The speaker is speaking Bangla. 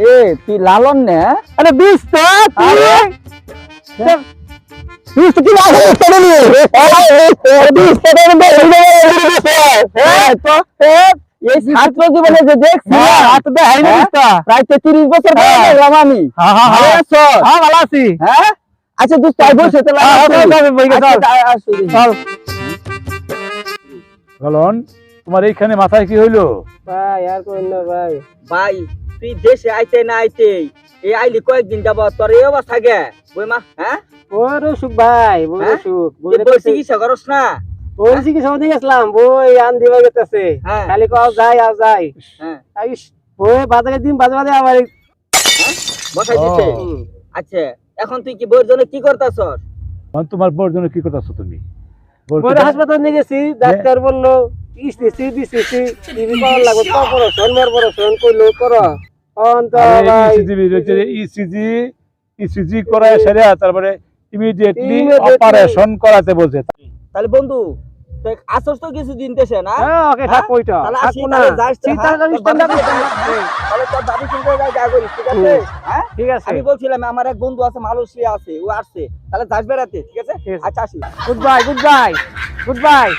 এ তুই লালন নে আরে বিশ তো বিশ তো কি লাগে এই ছাত্র জীবনে যে দেখছি প্রায় 33 বছর বয়স দেখলাম আমি ভালো আছো? হ্যাঁ ভালো আছি। হ্যাঁ আচ্ছা দোস্ত আই বসে তো লালন তোমার এইখানে মাথায় কি হইলো? ভাই আর কইন না ভাই। ভাই তুই দেশে আইতে না আইতে এই আইলি কয়েকদিন যাব তোর এই অবস্থা গে বইমা হ্যাঁ বড় সুখ ভাই বড় সুখ তুই বই চিকিৎসা করস না বলছি কি সৌদি গেছিলাম বই আন দিবা গেতেছে হ্যাঁ। খালি কও যাই আর যাই হ্যাঁ আইস বই বাজারে দিন বাজে বাজে আবার বসাই দিতে আচ্ছা এখন তুই কি বইয়ের জন্য কি করতাছস? তোমার বউর জন্য কি করতেছো তুমি? বড় হাসপাতাল নিয়ে গেছি ডাক্তার বললো ইসিসি বিসিসি টিভি পাওয়ার লাগবে তো অপারেশন অপারেশন কইলো করো অন্ত ভাই ইসিজি ইসিজি করায় সেরে তারপরে ইমিডিয়েটলি অপারেশন করাতে বলছে। তাহলে বন্ধু তুই আসস তো কিছু দিন দেশে না হ্যাঁ ওকে থাক কইটা তাহলে থাক আসি না তাহলে যাস চিন্তা করিস না তাহলে তোর দাবি চিন্তা যা করিস ঠিক আছে হ্যাঁ ঠিক আছে আমি বলছিলাম আমার এক বন্ধু আছে মালয়েশিয়া আছে ও আসছে তাহলে যাস বেড়াতে ঠিক আছে ঠিক আছে। আচ্ছা আসি good bye good bye good bye